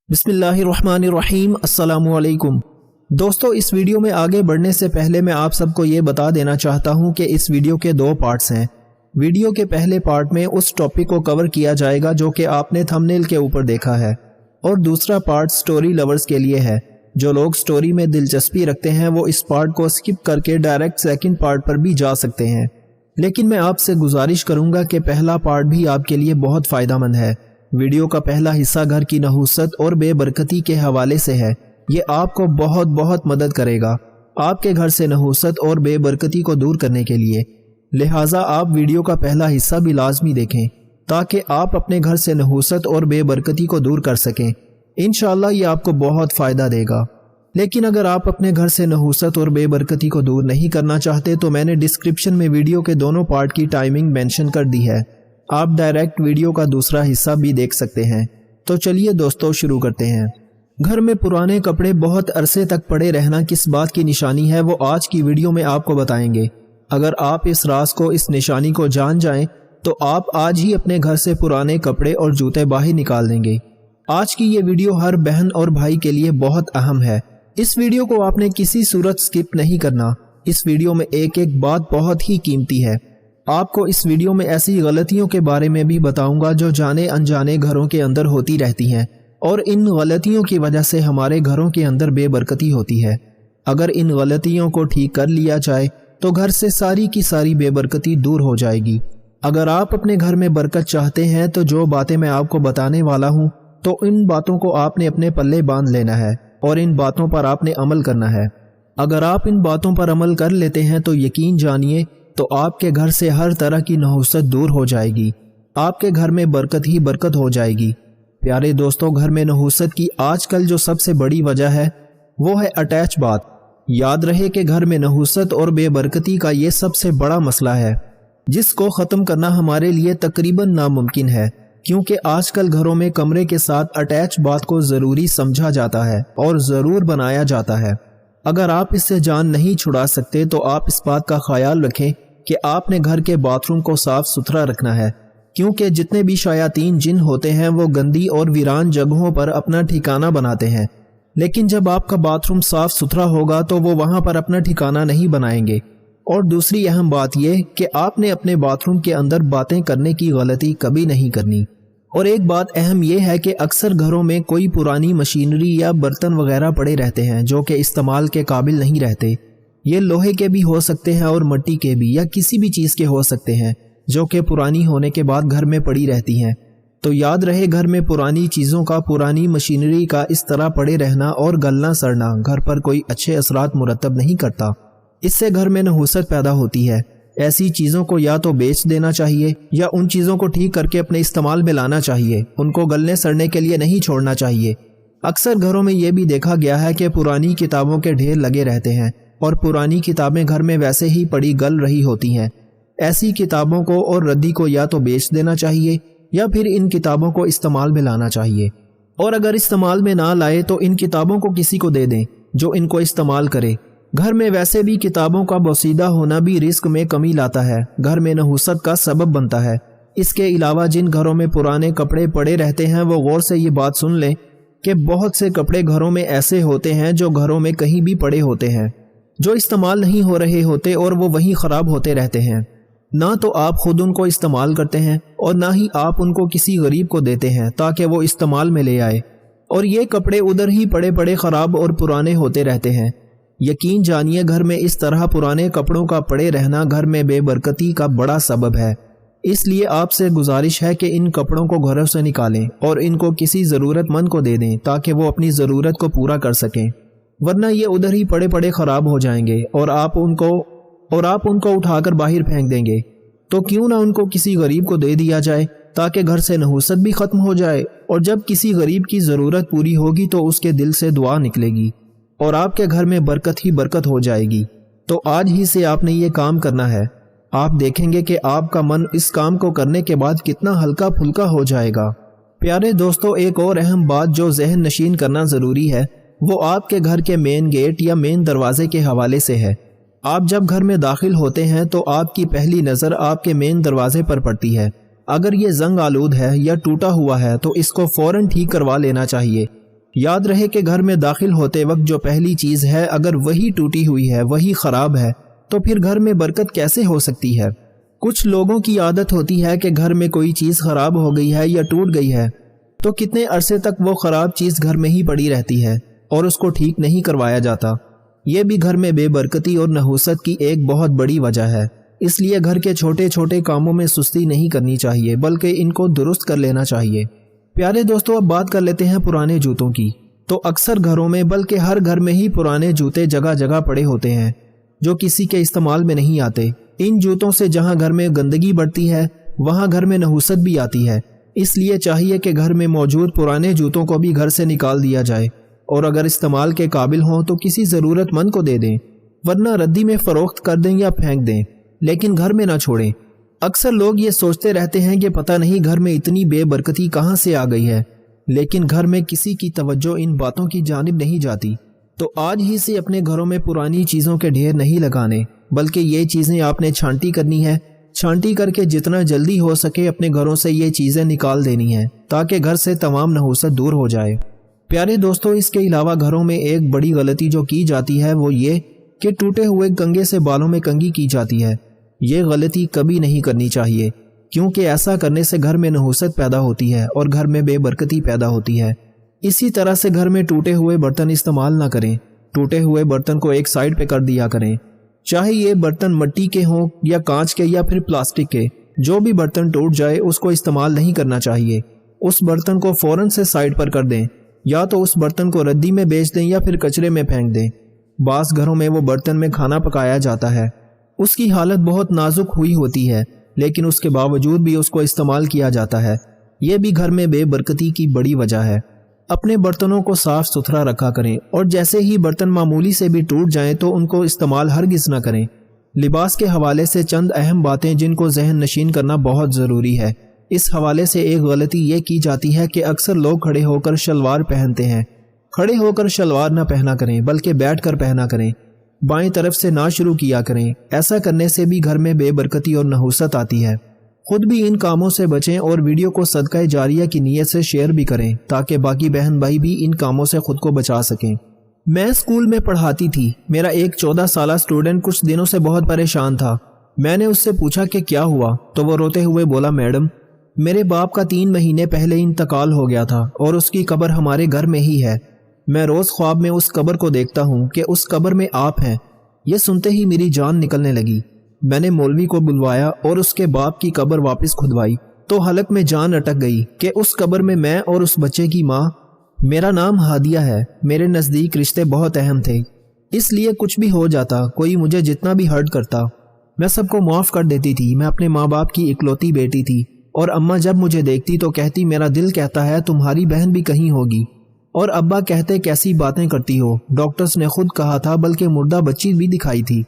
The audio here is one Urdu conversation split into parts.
بسم اللہ الرحمن الرحیم۔ السلام علیکم دوستو، اس ویڈیو میں آگے بڑھنے سے پہلے میں آپ سب کو یہ بتا دینا چاہتا ہوں کہ اس ویڈیو کے دو پارٹس ہیں۔ ویڈیو کے پہلے پارٹ میں اس ٹاپک کو کور کیا جائے گا جو کہ آپ نے تھمبنیل کے اوپر دیکھا ہے، اور دوسرا پارٹ سٹوری لورز کے لیے ہے۔ جو لوگ سٹوری میں دلچسپی رکھتے ہیں وہ اس پارٹ کو سکپ کر کے ڈائریکٹ سیکنڈ پارٹ پر بھی جا سکتے ہیں، لیکن میں آپ سے گزارش کروں گا کہ پہلا پارٹ بھی آپ کے لیے بہت فائدہ مند ہے۔ ویڈیو کا پہلا حصہ گھر کی نحوست اور بے برکتی کے حوالے سے ہے۔ یہ آپ کو بہت مدد کرے گا آپ کے گھر سے نحوست اور بے برکتی کو دور کرنے کے لیے، لہٰذا آپ ویڈیو کا پہلا حصہ بھی لازمی دیکھیں تاکہ آپ اپنے گھر سے نحوست اور بے برکتی کو دور کر سکیں۔ انشاءاللہ یہ آپ کو بہت فائدہ دے گا۔ لیکن اگر آپ اپنے گھر سے نحوست اور بے برکتی کو دور نہیں کرنا چاہتے تو میں نے ڈسکرپشن میں ویڈیو کے دونوں پارٹ کی ٹائمنگ مینشن کر دی ہے، آپ ڈائریکٹ ویڈیو کا دوسرا حصہ بھی دیکھ سکتے ہیں۔ تو چلیے دوستو شروع کرتے ہیں۔ گھر میں پرانے کپڑے بہت عرصے تک پڑے رہنا کس بات کی نشانی ہے وہ آج کی ویڈیو میں آپ کو بتائیں گے۔ اگر آپ اس راز کو، اس نشانی کو جان جائیں تو آپ آج ہی اپنے گھر سے پرانے کپڑے اور جوتے باہر نکال دیں گے۔ آج کی یہ ویڈیو ہر بہن اور بھائی کے لیے بہت اہم ہے۔ اس ویڈیو کو آپ نے کسی صورت سکپ نہیں کرنا۔ اس ویڈیو میں ایک بات بہت ہی قیمتی ہے۔ آپ کو اس ویڈیو میں ایسی غلطیوں کے بارے میں بھی بتاؤں گا جو جانے انجانے گھروں کے اندر ہوتی رہتی ہیں، اور ان غلطیوں کی وجہ سے ہمارے گھروں کے اندر بے برکتی ہوتی ہے۔ اگر ان غلطیوں کو ٹھیک کر لیا جائے تو گھر سے ساری کی ساری بے برکتی دور ہو جائے گی۔ اگر آپ اپنے گھر میں برکت چاہتے ہیں تو جو باتیں میں آپ کو بتانے والا ہوں تو ان باتوں کو آپ نے اپنے پلے باندھ لینا ہے اور ان باتوں پر آپ نے عمل کرنا ہے۔ اگر آپ ان باتوں پر عمل کر لیتے ہیں تو یقین جانیے تو آپ کے گھر سے ہر طرح کی نحوست دور ہو جائے گی، آپ کے گھر میں برکت ہی برکت ہو جائے گی۔ پیارے دوستو، گھر میں نحوست کی آج کل جو سب سے بڑی وجہ ہے وہ ہے اٹیچ بات۔ یاد رہے کہ گھر میں نحوست اور بے برکتی کا یہ سب سے بڑا مسئلہ ہے جس کو ختم کرنا ہمارے لیے تقریباً ناممکن ہے، کیونکہ آج کل گھروں میں کمرے کے ساتھ اٹیچ بات کو ضروری سمجھا جاتا ہے اور ضرور بنایا جاتا ہے۔ اگر آپ اس سے جان نہیں چھڑا سکتے تو آپ اس بات کا خیال رکھیں کہ آپ نے گھر کے باتھ روم کو صاف ستھرا رکھنا ہے، کیونکہ جتنے بھی شیاطین جن ہوتے ہیں وہ گندی اور ویران جگہوں پر اپنا ٹھکانہ بناتے ہیں، لیکن جب آپ کا باتھ روم صاف ستھرا ہوگا تو وہ وہاں پر اپنا ٹھکانہ نہیں بنائیں گے۔ اور دوسری اہم بات یہ کہ آپ نے اپنے باتھ روم کے اندر باتیں کرنے کی غلطی کبھی نہیں کرنی۔ اور ایک بات اہم یہ ہے کہ اکثر گھروں میں کوئی پرانی مشینری یا برتن وغیرہ پڑے رہتے ہیں جو کہ استعمال کے قابل نہیں رہتے۔ یہ لوہے کے بھی ہو سکتے ہیں اور مٹی کے بھی، یا کسی بھی چیز کے ہو سکتے ہیں جو کہ پرانی ہونے کے بعد گھر میں پڑی رہتی ہیں۔ تو یاد رہے، گھر میں پرانی چیزوں کا، پرانی مشینری کا اس طرح پڑے رہنا اور گلنا سڑنا گھر پر کوئی اچھے اثرات مرتب نہیں کرتا۔ اس سے گھر میں نحوست پیدا ہوتی ہے۔ ایسی چیزوں کو یا تو بیچ دینا چاہیے یا ان چیزوں کو ٹھیک کر کے اپنے استعمال میں لانا چاہیے، ان کو گلنے سڑنے کے لیے نہیں چھوڑنا چاہیے۔ اکثر گھروں میں یہ بھی دیکھا گیا ہے کہ پرانی کتابوں کے ڈھیر لگے رہتے ہیں اور پرانی کتابیں گھر میں ویسے ہی پڑی گل رہی ہوتی ہیں۔ ایسی کتابوں کو اور ردی کو یا تو بیچ دینا چاہیے یا پھر ان کتابوں کو استعمال میں لانا چاہیے، اور اگر استعمال میں نہ لائے تو ان کتابوں کو کسی کو دے دیں جو ان کو استعمال کرے۔ گھر میں ویسے بھی کتابوں کا بوسیدہ ہونا بھی رزق میں کمی لاتا ہے، گھر میں نحوست کا سبب بنتا ہے۔ اس کے علاوہ جن گھروں میں پرانے کپڑے پڑے رہتے ہیں وہ غور سے یہ بات سن لیں کہ بہت سے کپڑے گھروں میں ایسے ہوتے ہیں جو گھروں میں کہیں بھی پڑے ہوتے ہیں، جو استعمال نہیں ہو رہے ہوتے اور وہ وہیں خراب ہوتے رہتے ہیں۔ نہ تو آپ خود ان کو استعمال کرتے ہیں اور نہ ہی آپ ان کو کسی غریب کو دیتے ہیں تاکہ وہ استعمال میں لے آئے، اور یہ کپڑے ادھر ہی پڑے پڑے خراب اور پرانے ہوتے رہتے ہیں۔ یقین جانیے گھر میں اس طرح پرانے کپڑوں کا پڑے رہنا گھر میں بے برکتی کا بڑا سبب ہے۔ اس لیے آپ سے گزارش ہے کہ ان کپڑوں کو گھروں سے نکالیں اور ان کو کسی ضرورت مند کو دے دیں تاکہ وہ اپنی ضرورت کو پورا کر سکیں، ورنہ یہ ادھر ہی پڑے پڑے خراب ہو جائیں گے اور آپ ان کو اٹھا کر باہر پھینک دیں گے۔ تو کیوں نہ ان کو کسی غریب کو دے دیا جائے تاکہ گھر سے نحوست بھی ختم ہو جائے، اور جب کسی غریب کی ضرورت پوری ہوگی تو اس کے دل سے دعا نکلے گی اور آپ کے گھر میں برکت ہی برکت ہو جائے گی۔ تو آج ہی سے آپ نے یہ کام کرنا ہے۔ آپ دیکھیں گے کہ آپ کا من اس کام کو کرنے کے بعد کتنا ہلکا پھلکا ہو جائے گا۔ پیارے دوستو، ایک اور اہم بات جو ذہن نشین کرنا ضروری ہے وہ آپ کے گھر کے مین گیٹ یا مین دروازے کے حوالے سے ہے۔ آپ جب گھر میں داخل ہوتے ہیں تو آپ کی پہلی نظر آپ کے مین دروازے پر پڑتی ہے۔ اگر یہ زنگ آلود ہے یا ٹوٹا ہوا ہے تو اس کو فوراً ٹھیک کروا لینا چاہیے، یاد رہے کہ گھر میں داخل ہوتے وقت جو پہلی چیز ہے اگر وہی ٹوٹی ہوئی ہے، وہی خراب ہے، تو پھر گھر میں برکت کیسے ہو سکتی ہے؟ کچھ لوگوں کی عادت ہوتی ہے کہ گھر میں کوئی چیز خراب ہو گئی ہے یا ٹوٹ گئی ہے تو کتنے عرصے تک وہ خراب چیز گھر میں ہی پڑی رہتی ہے اور اس کو ٹھیک نہیں کروایا جاتا۔ یہ بھی گھر میں بے برکتی اور نحوست کی ایک بہت بڑی وجہ ہے۔ اس لیے گھر کے چھوٹے چھوٹے کاموں میں سستی نہیں کرنی چاہیے بلکہ ان کو درست کر لینا چاہیے۔ پیارے دوستو، اب بات کر لیتے ہیں پرانے جوتوں کی۔ تو اکثر گھروں میں بلکہ ہر گھر میں ہی پرانے جوتے جگہ جگہ پڑے ہوتے ہیں جو کسی کے استعمال میں نہیں آتے۔ ان جوتوں سے جہاں گھر میں گندگی بڑھتی ہے وہاں گھر میں نحوست بھی آتی ہے۔ اس لیے چاہیے کہ گھر میں موجود پرانے جوتوں کو بھی گھر سے نکال دیا جائے اور اگر استعمال کے قابل ہوں تو کسی ضرورت مند کو دے دیں، ورنہ ردی میں فروخت کر دیں یا پھینک دیں، لیکن گھر میں نہ چھوڑیں۔ اکثر لوگ یہ سوچتے رہتے ہیں کہ پتہ نہیں گھر میں اتنی بے برکتی کہاں سے آ گئی ہے، لیکن گھر میں کسی کی توجہ ان باتوں کی جانب نہیں جاتی۔ تو آج ہی سے اپنے گھروں میں پرانی چیزوں کے ڈھیر نہیں لگانے، بلکہ یہ چیزیں آپ نے چھانٹی کرنی ہے۔ چھانٹی کر کے جتنا جلدی ہو سکے اپنے گھروں سے یہ چیزیں نکال دینی ہیں تاکہ گھر سے تمام نحوست دور ہو جائے۔ پیارے دوستو، اس کے علاوہ گھروں میں ایک بڑی غلطی جو کی جاتی ہے وہ یہ کہ ٹوٹے ہوئے کنگھے سے بالوں میں کنگھی کی جاتی ہے۔ یہ غلطی کبھی نہیں کرنی چاہیے، کیونکہ ایسا کرنے سے گھر میں نحوست پیدا ہوتی ہے اور گھر میں بے برکتی پیدا ہوتی ہے۔ اسی طرح سے گھر میں ٹوٹے ہوئے برتن استعمال نہ کریں۔ ٹوٹے ہوئے برتن کو ایک سائیڈ پہ کر دیا کریں، چاہے یہ برتن مٹی کے ہوں یا کانچ کے یا پھر پلاسٹک کے۔ جو بھی برتن ٹوٹ جائے اس کو استعمال نہیں کرنا چاہیے۔ اس برتن کو فوراً سے سائیڈ پر کر دیں، یا تو اس برتن کو ردی میں بیچ دیں یا پھر کچرے میں پھینک دیں۔ بعض گھروں میں وہ برتن میں کھانا پکایا جاتا ہے، اس کی حالت بہت نازک ہوئی ہوتی ہے، لیکن اس کے باوجود بھی اس کو استعمال کیا جاتا ہے۔ یہ بھی گھر میں بے برکتی کی بڑی وجہ ہے۔ اپنے برتنوں کو صاف ستھرا رکھا کریں اور جیسے ہی برتن معمولی سے بھی ٹوٹ جائیں تو ان کو استعمال ہرگز نہ کریں۔ لباس کے حوالے سے چند اہم باتیں جن کو ذہن نشین کرنا بہت ضروری ہے۔ اس حوالے سے ایک غلطی یہ کی جاتی ہے کہ اکثر لوگ کھڑے ہو کر شلوار پہنتے ہیں۔ کھڑے ہو کر شلوار نہ پہنا کریں بلکہ بیٹھ کر پہنا کریں۔ بائیں طرف سے نہ شروع کیا کریں، ایسا کرنے سے بھی گھر میں بے برکتی اور نحوست آتی ہے۔ خود بھی ان کاموں سے بچیں اور ویڈیو کو صدقہ جاریہ کی نیت سے شیئر بھی کریں تاکہ باقی بہن بھائی بھی ان کاموں سے خود کو بچا سکیں۔ میں اسکول میں پڑھاتی تھی۔ میرا ایک 14 سالہ اسٹوڈنٹ کچھ دنوں سے بہت پریشان تھا۔ میں نے اس سے پوچھا کہ کیا ہوا، تو وہ روتے ہوئے بولا، میڈم میرے باپ کا 3 مہینے پہلے انتقال ہو گیا تھا اور اس کی قبر ہمارے گھر میں ہی ہے۔ میں روز خواب میں اس قبر کو دیکھتا ہوں کہ اس قبر میں آپ ہیں۔ یہ سنتے ہی میری جان نکلنے لگی۔ میں نے مولوی کو بلوایا اور اس کے باپ کی قبر واپس کھدوائی تو حلق میں جان اٹک گئی کہ اس قبر میں میں اور اس بچے کی ماں۔ میرا نام ہادیہ ہے۔ میرے نزدیک رشتے بہت اہم تھے، اس لیے کچھ بھی ہو جاتا، کوئی مجھے جتنا بھی ہرٹ کرتا، میں سب کو معاف کر دیتی تھی۔ میں اپنے ماں باپ کی اکلوتی بیٹی تھی اور اماں جب مجھے دیکھتی تو کہتی میرا دل کہتا ہے تمہاری بہن بھی کہیں ہوگی، اور ابا کہتے کیسی باتیں کرتی ہو، ڈاکٹرز نے خود کہا تھا بلکہ مردہ بچی بھی دکھائی تھی،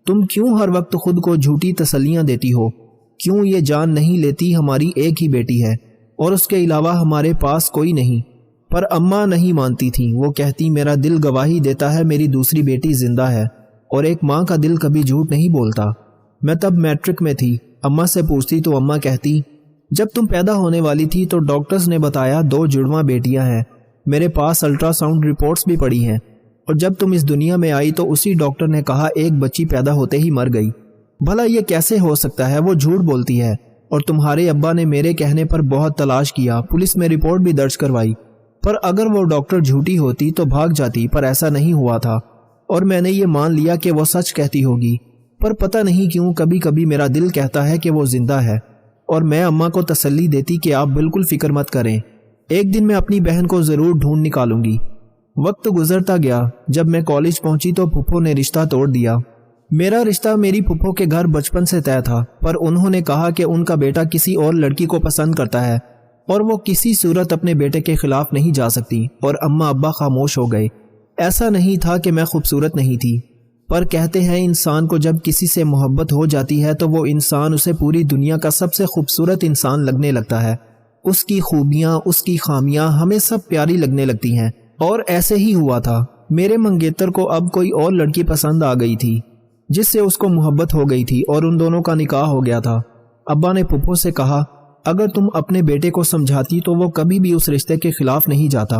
تم کیوں ہر وقت خود کو جھوٹی تسلیاں دیتی ہو، کیوں یہ جان نہیں لیتی ہماری ایک ہی بیٹی ہے اور اس کے علاوہ ہمارے پاس کوئی نہیں۔ پر اماں نہیں مانتی تھی، وہ کہتی میرا دل گواہی دیتا ہے میری دوسری بیٹی زندہ ہے، اور ایک ماں کا دل کبھی جھوٹ نہیں بولتا۔ میں تب میٹرک میں تھی۔ اماں سے پوچھتی تو اماں کہتی جب تم پیدا ہونے والی تھی تو ڈاکٹرز نے بتایا 2 جڑواں بیٹیاں ہیں، میرے پاس الٹرا ساؤنڈ رپورٹس بھی پڑی ہیں، اور جب تم اس دنیا میں آئی تو اسی ڈاکٹر نے کہا ایک بچی پیدا ہوتے ہی مر گئی۔ بھلا یہ کیسے ہو سکتا ہے؟ وہ جھوٹ بولتی ہے۔ اور تمہارے ابا نے میرے کہنے پر بہت تلاش کیا، پولیس میں رپورٹ بھی درج کروائی، پر اگر وہ ڈاکٹر جھوٹی ہوتی تو بھاگ جاتی، پر ایسا نہیں ہوا تھا، اور میں نے یہ مان لیا کہ وہ سچ کہتی ہوگی۔ پر پتہ نہیں کیوں کبھی کبھی میرا دل کہتا ہے کہ وہ زندہ ہے، اور میں اماں کو تسلی دیتی کہ آپ بالکل فکر مت کریں، ایک دن میں اپنی بہن کو ضرور ڈھونڈ نکالوں گی۔ وقت گزرتا گیا۔ جب میں کالج پہنچی تو پھپھو نے رشتہ توڑ دیا۔ میرا رشتہ میری پھپھو کے گھر بچپن سے طے تھا، پر انہوں نے کہا کہ ان کا بیٹا کسی اور لڑکی کو پسند کرتا ہے اور وہ کسی صورت اپنے بیٹے کے خلاف نہیں جا سکتی، اور اماں ابا خاموش ہو گئے۔ ایسا نہیں تھا کہ میں خوبصورت نہیں تھی، پر کہتے ہیں انسان کو جب کسی سے محبت ہو جاتی ہے تو وہ انسان اسے پوری دنیا کا سب سے خوبصورت انسان لگنے لگتا ہے۔ اس کی خوبیاں، اس کی خامیاں ہمیں سب پیاری لگنے لگتی ہیں، اور ایسے ہی ہوا تھا۔ میرے منگیتر کو اب کوئی اور لڑکی پسند آ گئی تھی جس سے اس کو محبت ہو گئی تھی، اور ان دونوں کا نکاح ہو گیا تھا۔ ابا نے پھپھو سے کہا اگر تم اپنے بیٹے کو سمجھاتی تو وہ کبھی بھی اس رشتے کے خلاف نہیں جاتا۔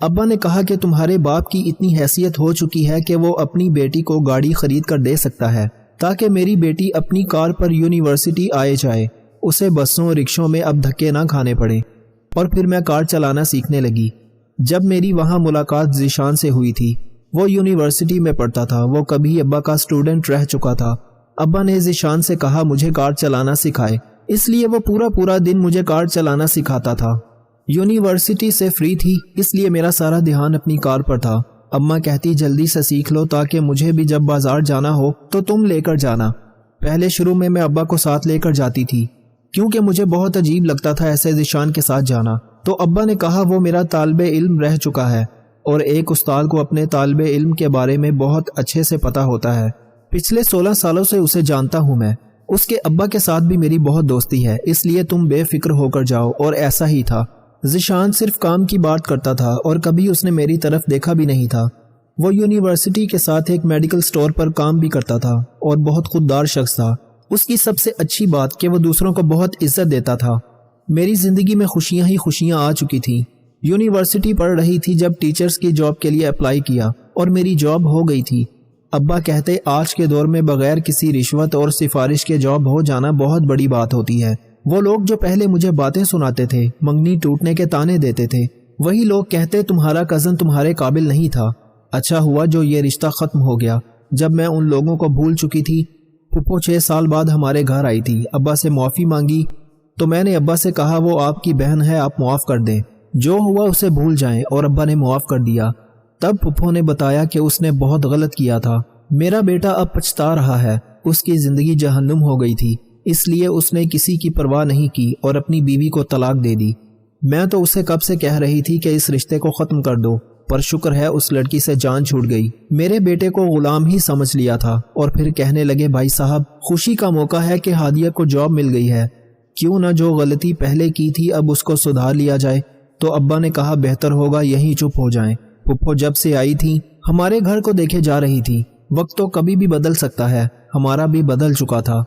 ابا نے کہا کہ تمہارے باپ کی اتنی حیثیت ہو چکی ہے کہ وہ اپنی بیٹی کو گاڑی خرید کر دے سکتا ہے تاکہ میری بیٹی اپنی کار پر یونیورسٹی آئے جائے، اسے بسوں رکشوں میں اب دھکے نہ کھانے پڑے۔ اور پھر میں کار چلانا سیکھنے لگی۔ جب میری وہاں ملاقات ذیشان سے ہوئی تھی، وہ یونیورسٹی میں پڑھتا تھا، وہ کبھی ابا کا اسٹوڈنٹ رہ چکا تھا۔ ابا نے ذیشان سے کہا مجھے کار چلانا سکھائے، اس لیے وہ پورا دن مجھے کار چلانا سکھاتا تھا۔ یونیورسٹی سے فری تھی، اس لیے میرا سارا دھیان اپنی کار پر تھا۔ اماں کہتی جلدی سے سیکھ لو تاکہ مجھے بھی جب بازار جانا ہو تو تم لے کر جانا۔ پہلے شروع میں ابا کو ساتھ لے کر جاتی تھی کیونکہ مجھے بہت عجیب لگتا تھا ایسے ذیشان کے ساتھ جانا، تو ابا نے کہا وہ میرا طالب علم رہ چکا ہے اور ایک استاد کو اپنے طالب علم کے بارے میں بہت اچھے سے پتہ ہوتا ہے۔ پچھلے 16 سالوں سے اسے جانتا ہوں میں، اس کے ابا کے ساتھ بھی میری بہت دوستی ہے، اس لیے تم بے فکر ہو کر جاؤ۔ اور ایسا ہی تھا، ذیشان صرف کام کی بات کرتا تھا اور کبھی اس نے میری طرف دیکھا بھی نہیں تھا۔ وہ یونیورسٹی کے ساتھ ایک میڈیکل سٹور پر کام بھی کرتا تھا اور بہت خوددار شخص تھا۔ اس کی سب سے اچھی بات کہ وہ دوسروں کو بہت عزت دیتا تھا۔ میری زندگی میں خوشیاں ہی خوشیاں آ چکی تھیں۔ یونیورسٹی پڑھ رہی تھی جب ٹیچرز کی جاب کے لیے اپلائی کیا اور میری جاب ہو گئی تھی۔ ابا کہتے آج کے دور میں بغیر کسی رشوت اور سفارش کے جاب ہو جانا بہت بڑی بات ہوتی ہے۔ وہ لوگ جو پہلے مجھے باتیں سناتے تھے، منگنی ٹوٹنے کے تانے دیتے تھے، وہی لوگ کہتے تمہارا کزن تمہارے قابل نہیں تھا۔ اچھا ہوا جو یہ رشتہ ختم ہو گیا۔ جب میں ان لوگوں کو بھول چکی تھی، پھپھو 6 سال بعد ہمارے گھر آئی تھی، ابا سے معافی مانگی تو میں نے ابا سے کہا وہ آپ کی بہن ہے، آپ معاف کر دیں، جو ہوا اسے بھول جائیں، اور ابا نے معاف کر دیا۔ تب پھپھو نے بتایا کہ اس نے بہت غلط کیا تھا، میرا بیٹا اب پچھتا رہا ہے، اس کی زندگی جہنم ہو گئی تھی، اس لیے اس نے کسی کی پرواہ نہیں کی اور اپنی بیوی کو طلاق دے دی۔ میں تو اسے کب سے کہہ رہی تھی کہ اس رشتے کو ختم کر دو، پر شکر ہے اس لڑکی سے جان چھوٹ گئی۔ میرے بیٹے کو غلام ہی سمجھ لیا تھا، اور پھر کہنے لگے بھائی صاحب خوشی کا موقع ہے کہ ہادیہ کو جاب مل گئی ہے، کیوں نہ جو غلطی پہلے کی تھی اب اس کو سدھار لیا جائے۔ تو ابا نے کہا بہتر ہوگا یہیں چپ ہو جائیں۔ پھپھو جب سے آئی تھی ہمارے گھر کو دیکھے جا رہی تھی، وقت تو کبھی بھی بدل سکتا ہے، ہمارا بھی بدل چکا تھا،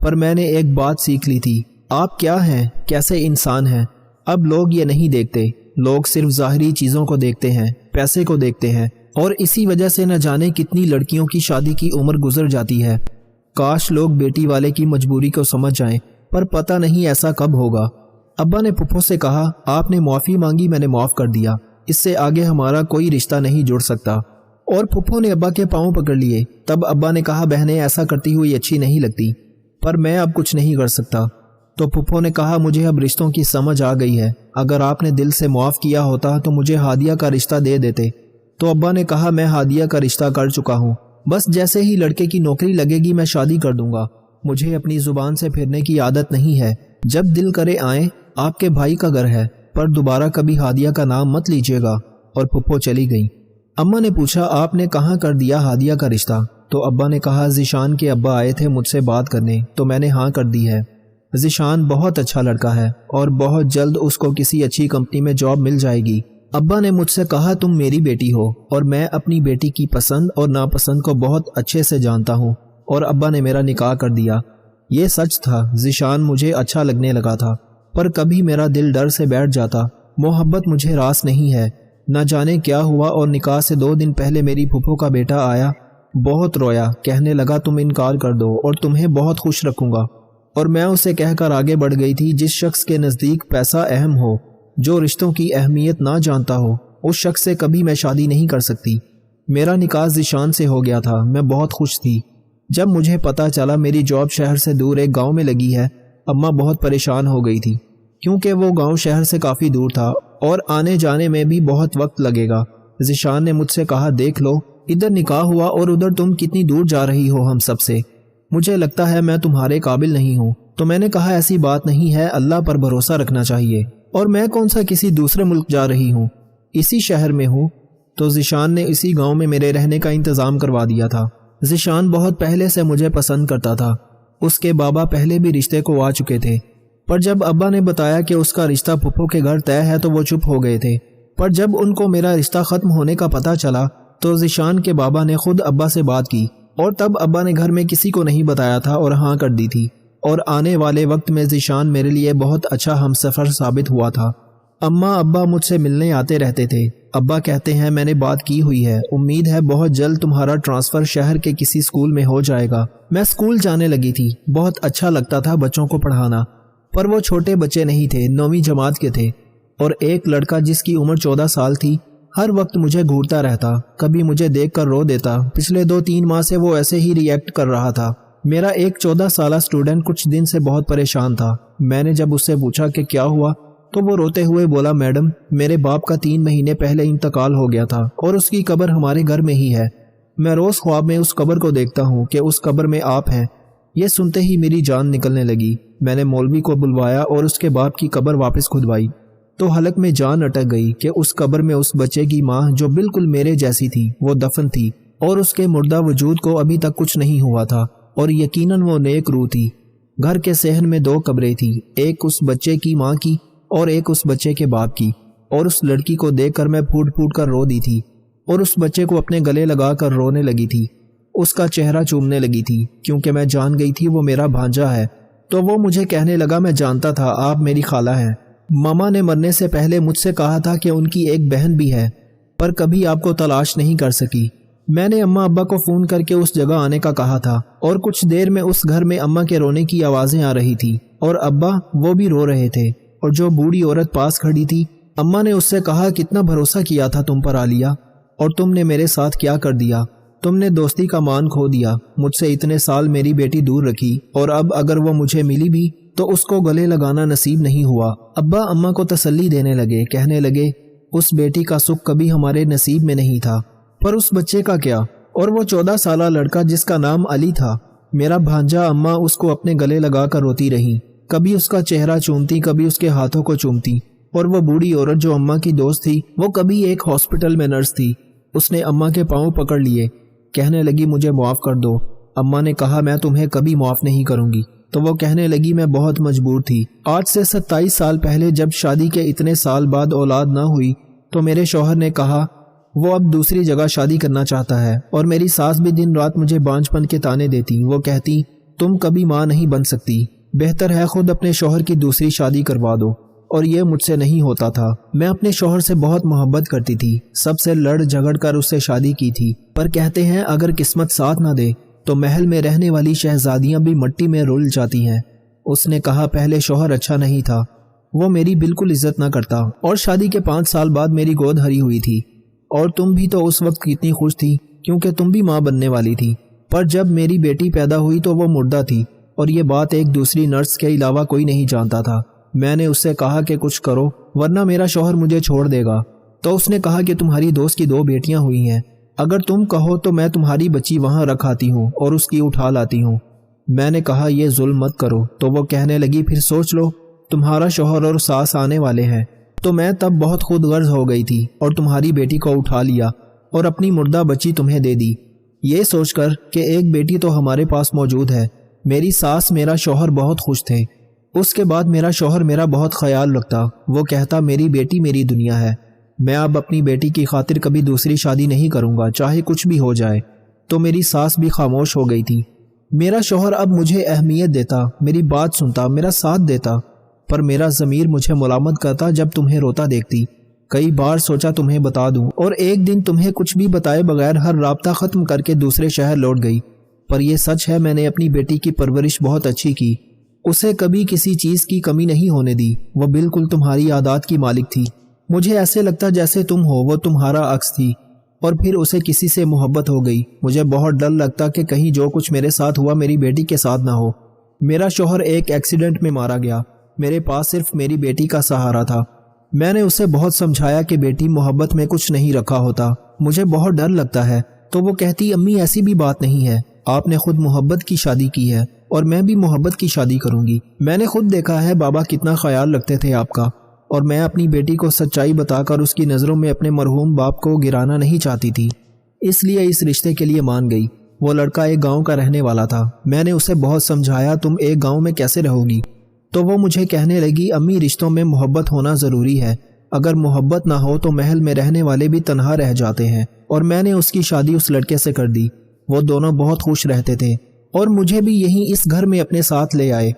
پر میں نے ایک بات سیکھ لی تھی، آپ کیا ہیں، کیسے انسان ہیں۔ اب لوگ یہ نہیں دیکھتے، لوگ صرف ظاہری چیزوں کو دیکھتے ہیں، پیسے کو دیکھتے ہیں، اور اسی وجہ سے نہ جانے کتنی لڑکیوں کی شادی کی عمر گزر جاتی ہے۔ کاش لوگ بیٹی والے کی مجبوری کو سمجھ جائیں، پر پتہ نہیں ایسا کب ہوگا۔ ابا نے پھپھو سے کہا آپ نے معافی مانگی، میں نے معاف کر دیا، اس سے آگے ہمارا کوئی رشتہ نہیں جڑ سکتا۔ اور پھپھو نے ابا کے پاؤں پکڑ لیے۔ تب ابا نے کہا بہنیں ایسا کرتی ہوئی اچھی نہیں لگتی، پر میں اب کچھ نہیں کر سکتا۔ تو پھپھو نے کہا مجھے اب رشتوں کی سمجھ آ گئی ہے، اگر آپ نے دل سے معاف کیا ہوتا تو مجھے ہادیہ کا رشتہ دے دیتے۔ تو ابا نے کہا میں ہادیہ کا رشتہ کر چکا ہوں، بس جیسے ہی لڑکے کی نوکری لگے گی میں شادی کر دوں گا، مجھے اپنی زبان سے پھرنے کی عادت نہیں ہے، جب دل کرے آئیں، آپ کے بھائی کا گھر ہے، پر دوبارہ کبھی ہادیہ کا نام مت لیجیے گا۔ اور پھپھو چلی گئی۔ اماں نے پوچھا آپ نے کہاں کر دیا ہادیہ کا رشتہ؟ تو ابا نے کہا ذیشان کے ابا آئے تھے مجھ سے بات کرنے تو میں نے ہاں کر دی ہے۔ ذیشان بہت اچھا لڑکا ہے اور بہت جلد اس کو کسی اچھی کمپنی میں جاب مل جائے گی۔ ابا نے مجھ سے کہا تم میری بیٹی ہو اور میں اپنی بیٹی کی پسند اور ناپسند کو بہت اچھے سے جانتا ہوں، اور ابا نے میرا نکاح کر دیا۔ یہ سچ تھا، ذیشان مجھے اچھا لگنے لگا تھا، پر کبھی میرا دل ڈر سے بیٹھ جاتا۔ محبت مجھے راس نہیں ہے، نہ جانے کیا ہوا، اور نکاح سے 2 دن پہلے میری پھپھو کا بیٹا آیا، بہت رویا، کہنے لگا تم انکار کر دو اور تمہیں بہت خوش رکھوں گا، اور میں اسے کہہ کر آگے بڑھ گئی تھی جس شخص کے نزدیک پیسہ اہم ہو، جو رشتوں کی اہمیت نہ جانتا ہو، اس شخص سے کبھی میں شادی نہیں کر سکتی۔ میرا نکاح ذیشان سے ہو گیا تھا، میں بہت خوش تھی۔ جب مجھے پتا چلا میری جاب شہر سے دور ایک گاؤں میں لگی ہے، اماں بہت پریشان ہو گئی تھی، کیونکہ وہ گاؤں شہر سے کافی دور تھا اور آنے جانے میں بھی بہت وقت لگے گا۔ ذیشان نے مجھ سے کہا دیکھ لو، ادھر نکاح ہوا اور ادھر تم کتنی دور جا رہی ہو ہم سب سے، مجھے لگتا ہے میں تمہارے قابل نہیں ہوں۔ تو میں نے کہا ایسی بات نہیں ہے، اللہ پر بھروسہ رکھنا چاہیے، اور میں کون سا کسی دوسرے ملک جا رہی ہوں، اسی شہر میں ہوں۔ تو ذیشان نے اسی گاؤں میں میرے رہنے کا انتظام کروا دیا تھا۔ ذیشان بہت پہلے سے مجھے پسند کرتا تھا، اس کے بابا پہلے بھی رشتے کو آ چکے تھے، پر جب ابا نے بتایا کہ اس کا رشتہ پھپھو کے گھر طے ہے تو وہ چپ ہو گئے تھے، پر جب ان کو میرا رشتہ ختم ہونے کا پتہ چلا تو ذیشان کے بابا نے خود ابا سے بات کی، اور تب ابا نے گھر میں کسی کو نہیں بتایا تھا اور ہاں کر دی تھی، اور آنے والے وقت میں ذیشان میرے لیے بہت اچھا ہمسفر ثابت ہوا تھا۔ اماں ابا مجھ سے ملنے آتے رہتے تھے، ابا کہتے ہیں میں نے بات کی ہوئی ہے، امید ہے بہت جلد تمہارا ٹرانسفر شہر کے کسی اسکول میں ہو جائے گا۔ میں اسکول جانے لگی تھی، بہت اچھا لگتا تھا بچوں کو پڑھانا، پر وہ چھوٹے بچے نہیں تھے، 9ویں جماعت کے تھے، اور ایک لڑکا جس کی عمر 14 سال تھی ہر وقت مجھے گھورتا رہتا، کبھی مجھے دیکھ کر رو دیتا۔ پچھلے 2-3 ماہ سے وہ ایسے ہی ری ایکٹ کر رہا تھا۔ میرا ایک 14 سالہ اسٹوڈنٹ کچھ دن سے بہت پریشان تھا۔ میں نے جب اس سے پوچھا کہ کیا ہوا تو وہ روتے ہوئے بولا، میڈم میرے باپ کا 3 مہینے پہلے انتقال ہو گیا تھا اور اس کی قبر ہمارے گھر میں ہی ہے۔ میں روز خواب میں اس قبر کو دیکھتا ہوں کہ اس قبر میں آپ ہیں۔ یہ سنتے ہی میری جان نکلنے لگی۔ میں نے مولوی کو بلوایا اور اس کے باپ کی قبر واپس کھدوائی تو حلق میں جان اٹک گئی کہ اس قبر میں اس بچے کی ماں جو بالکل میرے جیسی تھی وہ دفن تھی، اور اس کے مردہ وجود کو ابھی تک کچھ نہیں ہوا تھا، اور یقیناً وہ نیک روح تھی۔ گھر کے صحن میں 2 قبریں تھیں، ایک اس بچے کی ماں کی اور ایک اس بچے کے باپ کی، اور اس لڑکی کو دیکھ کر میں پھوٹ پھوٹ کر رو دی تھی، اور اس بچے کو اپنے گلے لگا کر رونے لگی تھی، اس کا چہرہ چومنے لگی تھی، کیونکہ میں جان گئی تھی وہ میرا بھانجا ہے۔ تو وہ مجھے کہنے لگا، میں جانتا تھا آپ میری خالہ ہیں، ماما نے مرنے سے پہلے مجھ سے کہا تھا کہ ان کی ایک بہن بھی ہے، پر کبھی آپ کو تلاش نہیں کر سکی۔ میں نے اماں ابا کو فون کر کے اس جگہ آنے کا کہا تھا، اور کچھ دیر میں اس گھر میں اماں کے رونے کی آوازیں آ رہی تھی، اور ابا وہ بھی رو رہے تھے، اور جو بوڑھی عورت پاس کھڑی تھی، اماں نے اس سے کہا، کتنا بھروسہ کیا تھا تم پر عالیہ، اور تم نے میرے ساتھ کیا کر دیا، تم نے دوستی کا مان کھو دیا، مجھ سے اتنے سال میری بیٹی دور رکھی، اور اب اگر وہ مجھے ملی بھی تو اس کو گلے لگانا نصیب نہیں ہوا۔ ابا اماں کو تسلی دینے لگے، کہنے لگے، اس بیٹی کا سکھ کبھی ہمارے نصیب میں نہیں تھا، پر اس بچے کا کیا؟ اور وہ 14 سالہ لڑکا جس کا نام علی تھا، میرا بھانجا، اماں اس کو اپنے گلے لگا کر روتی رہی، کبھی اس کا چہرہ چومتی، کبھی اس کے ہاتھوں کو چومتی۔ اور وہ بوڑھی عورت جو اماں کی دوست تھی، وہ کبھی ایک ہاسپٹل میں نرس تھی، اس نے اماں کے پاؤں پکڑ لیے، کہنے لگی، مجھے معاف کر دو۔ اماں نے کہا، میں تمہیں کبھی معاف نہیں کروں گی۔ تو وہ کہنے لگی، میں بہت مجبور تھی۔ آج سے 27 سال پہلے جب شادی کے اتنے سال بعد اولاد نہ ہوئی تو میرے شوہر نے کہا وہ اب دوسری جگہ شادی کرنا چاہتا ہے، اور میری ساس بھی دن رات مجھے بانجھ پن کے تانے دیتی، وہ کہتی، تم کبھی ماں نہیں بن سکتی، بہتر ہے خود اپنے شوہر کی دوسری شادی کروا دو۔ اور یہ مجھ سے نہیں ہوتا تھا۔ میں اپنے شوہر سے بہت محبت کرتی تھی، سب سے لڑ جھگڑ کر اس سے شادی کی تھی، پر کہتے ہیں اگر قسمت ساتھ نہ دے تو محل میں رہنے والی شہزادیاں بھی مٹی میں رول جاتی ہیں۔ اس نے کہا، پہلے شوہر اچھا نہیں تھا، وہ میری بالکل عزت نہ کرتا، اور شادی کے 5 سال بعد میری گود ہری ہوئی تھی، اور تم بھی تو اس وقت کتنی خوش تھی کیونکہ تم بھی ماں بننے والی تھی، پر جب میری بیٹی پیدا ہوئی تو وہ مردہ تھی، اور یہ بات ایک دوسری نرس کے علاوہ کوئی نہیں جانتا تھا۔ میں نے اس سے کہا کہ کچھ کرو ورنہ میرا شوہر مجھے چھوڑ دے گا، تو اس نے کہا کہ تمہاری دوست کی 2 بیٹیاں ہوئی ہیں، اگر تم کہو تو میں تمہاری بچی وہاں رکھ آتی ہوں اور اس کی اٹھا لاتی ہوں۔ میں نے کہا، یہ ظلم مت کرو، تو وہ کہنے لگی، پھر سوچ لو، تمہارا شوہر اور ساس آنے والے ہیں۔ تو میں تب بہت خود غرض ہو گئی تھی اور تمہاری بیٹی کو اٹھا لیا اور اپنی مردہ بچی تمہیں دے دی، یہ سوچ کر کہ ایک بیٹی تو ہمارے پاس موجود ہے۔ میری ساس میرا شوہر بہت خوش تھے۔ اس کے بعد میرا شوہر میرا بہت خیال رکھتا، وہ کہتا، میری بیٹی میری دنیا ہے، میں اب اپنی بیٹی کی خاطر کبھی دوسری شادی نہیں کروں گا، چاہے کچھ بھی ہو جائے۔ تو میری ساس بھی خاموش ہو گئی تھی۔ میرا شوہر اب مجھے اہمیت دیتا، میری بات سنتا، میرا ساتھ دیتا، پر میرا ضمیر مجھے ملامت کرتا جب تمہیں روتا دیکھتی۔ کئی بار سوچا تمہیں بتا دوں، اور ایک دن تمہیں کچھ بھی بتائے بغیر ہر رابطہ ختم کر کے دوسرے شہر لوٹ گئی، پر یہ سچ ہے میں نے اپنی بیٹی کی پرورش بہت اچھی کی، اسے کبھی کسی چیز کی کمی نہیں ہونے دی، وہ بالکل تمہاری عادات کی مالک تھی۔ مجھے ایسے لگتا جیسے تم ہو، وہ تمہارا عکس تھی، اور پھر اسے کسی سے محبت ہو گئی۔ مجھے بہت ڈر لگتا کہ کہیں جو کچھ میرے ساتھ ہوا میری بیٹی کے ساتھ نہ ہو۔ میرا شوہر ایک ایکسیڈنٹ میں مارا گیا، میرے پاس صرف میری بیٹی کا سہارا تھا۔ میں نے اسے بہت سمجھایا کہ بیٹی محبت میں کچھ نہیں رکھا ہوتا، مجھے بہت ڈر لگتا ہے، تو وہ کہتی، امی ایسی بھی بات نہیں ہے، آپ نے خود محبت کی شادی کی ہے اور میں بھی محبت کی شادی کروں گی۔ میں نے خود دیکھا ہے بابا کتنا خیال رکھتے تھے آپ کا، اور میں اپنی بیٹی کو سچائی بتا کر اس کی نظروں میں اپنے مرحوم باپ کو گرانا نہیں چاہتی تھی، اس لیے اس رشتے کے لیے مان گئی۔ وہ لڑکا ایک گاؤں کا رہنے والا تھا، میں نے اسے بہت سمجھایا تم ایک گاؤں میں کیسے رہو گی، تو وہ مجھے کہنے لگی، امی رشتوں میں محبت ہونا ضروری ہے، اگر محبت نہ ہو تو محل میں رہنے والے بھی تنہا رہ جاتے ہیں۔ اور میں نے اس کی شادی اس لڑکے سے کر دی، وہ دونوں بہت خوش رہتے تھے، اور مجھے بھی یہیں اس گھر میں اپنے ساتھ لے آئے۔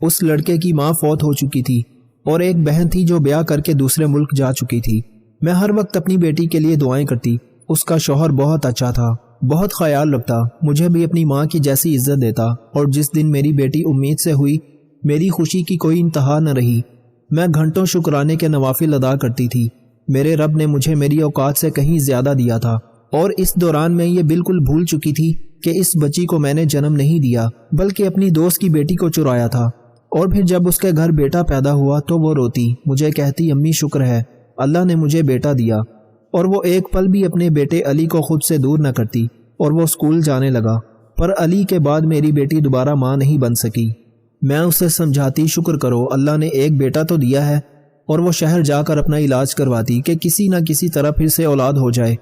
اس لڑکے کی ماں فوت ہو چکی تھی اور ایک بہن تھی جو بیاہ کر کے دوسرے ملک جا چکی تھی۔ میں ہر وقت اپنی بیٹی کے لیے دعائیں کرتی۔ اس کا شوہر بہت اچھا تھا، بہت خیال رکھتا، مجھے بھی اپنی ماں کی جیسی عزت دیتا، اور جس دن میری بیٹی امید سے ہوئی میری خوشی کی کوئی انتہا نہ رہی۔ میں گھنٹوں شکرانے کے نوافل ادا کرتی تھی۔ میرے رب نے مجھے میری اوقات سے کہیں زیادہ دیا تھا، اور اس دوران میں یہ بالکل بھول چکی تھی کہ اس بچی کو میں نے جنم نہیں دیا بلکہ اپنی دوست کی بیٹی کو چرایا تھا۔ اور پھر جب اس کے گھر بیٹا پیدا ہوا تو وہ روتی، مجھے کہتی امی شکر ہے اللہ نے مجھے بیٹا دیا، اور وہ ایک پل بھی اپنے بیٹے علی کو خود سے دور نہ کرتی، اور وہ اسکول جانے لگا۔ پر علی کے بعد میری بیٹی دوبارہ ماں نہیں بن سکی۔ میں اسے سمجھاتی شکر کرو اللہ نے ایک بیٹا تو دیا ہے، اور وہ شہر جا کر اپنا علاج کرواتی کہ کسی نہ کسی طرح پھر سے اولاد ہو جائے۔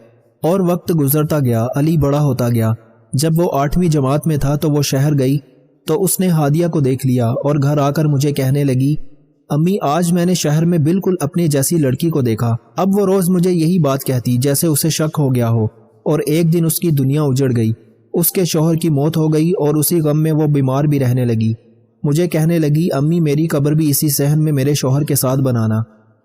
اور وقت گزرتا گیا، علی بڑا ہوتا گیا۔ جب وہ 8ویں جماعت میں تھا تو وہ شہر گئی تو اس نے ہادیہ کو دیکھ لیا اور گھر آ کر مجھے کہنے لگی امی آج میں نے شہر میں بالکل اپنی جیسی لڑکی کو دیکھا۔ اب وہ روز مجھے یہی بات کہتی جیسے اسے شک ہو گیا ہو، اور ایک دن اس کی دنیا اجڑ گئی، اس کے شوہر کی موت ہو گئی اور اسی غم میں وہ بیمار بھی رہنے لگی۔ مجھے کہنے لگی امی میری قبر بھی اسی صحن میں میرے شوہر کے ساتھ بنانا،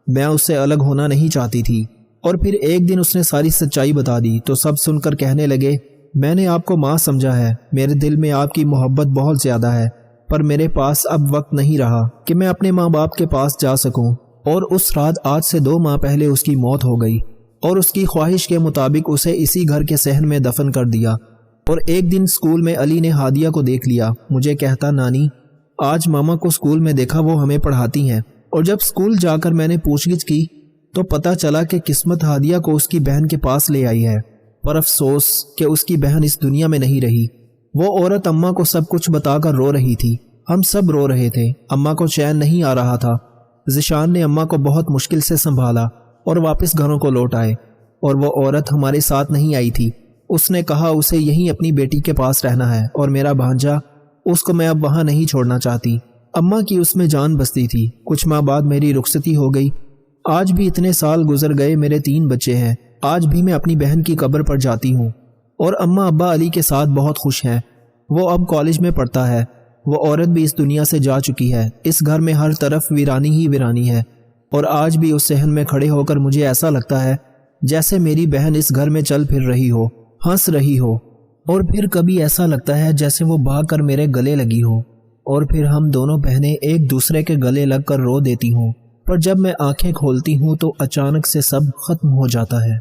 میں اس سے الگ ہونا نہیں چاہتی تھی۔ اور پھر ایک دن اس نے ساری سچائی بتا دی تو سب سن کر کہنے لگے میں نے آپ کو ماں سمجھا ہے، میرے دل میں آپ کی محبت بہت زیادہ ہے، پر میرے پاس اب وقت نہیں رہا کہ میں اپنے ماں باپ کے پاس جا سکوں۔ اور اس رات آج سے 2 ماہ پہلے اس کی موت ہو گئی، اور اس کی خواہش کے مطابق اسے اسی گھر کے صحن میں دفن کر دیا۔ اور ایک دن اسکول میں علی نے ہادیہ کو دیکھ لیا، مجھے کہتا نانی آج ماما کو اسکول میں دیکھا، وہ ہمیں پڑھاتی ہیں۔ اور جب اسکول جا کر میں نے پوچھ گچھ کی تو پتہ چلا کہ قسمت ہادیہ کو اس کی بہن کے پاس لے آئی ہے، پر افسوس کہ اس کی بہن اس دنیا میں نہیں رہی۔ وہ عورت اماں کو سب کچھ بتا کر رو رہی تھی، ہم سب رو رہے تھے، اماں کو چین نہیں آ رہا تھا۔ ذیشان نے اماں کو بہت مشکل سے سنبھالا اور واپس گھروں کو لوٹ آئے، اور وہ عورت ہمارے ساتھ نہیں آئی تھی۔ اس نے کہا اسے یہیں اپنی بیٹی کے پاس رہنا ہے، اور میرا بھانجا اس کو میں اب وہاں نہیں چھوڑنا چاہتی۔ اماں کی اس میں جان بستی تھی۔ کچھ ماہ بعد میری رخصتی ہو گئی۔ آج بھی اتنے سال گزر گئے، میرے 3 بچے ہیں، آج بھی میں اپنی بہن کی قبر پر جاتی ہوں، اور اماں ابا علی کے ساتھ بہت خوش ہیں۔ وہ اب کالج میں پڑھتا ہے۔ وہ عورت بھی اس دنیا سے جا چکی ہے۔ اس گھر میں ہر طرف ویرانی ہی ویرانی ہے، اور آج بھی اس صحن میں کھڑے ہو کر مجھے ایسا لگتا ہے جیسے میری بہن اس گھر میں چل پھر رہی ہو، ہنس رہی ہو، اور پھر کبھی ایسا لگتا ہے جیسے وہ بھاگ کر میرے گلے لگی ہو، اور پھر ہم دونوں بہنیں ایک دوسرے کے گلے لگ کر رو دیتی ہوں۔ پر جب میں آنکھیں کھولتی ہوں تو اچانک سے سب ختم ہو جاتا ہے۔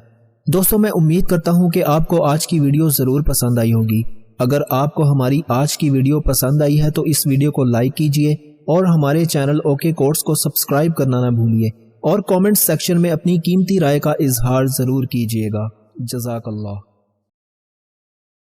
دوستوں میں امید کرتا ہوں کہ آپ کو آج کی ویڈیو ضرور پسند آئی ہوگی۔ اگر آپ کو ہماری آج کی ویڈیو پسند آئی ہے تو اس ویڈیو کو لائک کیجئے، اور ہمارے چینل اوکے کوٹس کو سبسکرائب کرنا نہ بھولیے، اور کامنٹ سیکشن میں اپنی قیمتی رائے کا اظہار ضرور کیجئے گا۔ جزاک اللہ۔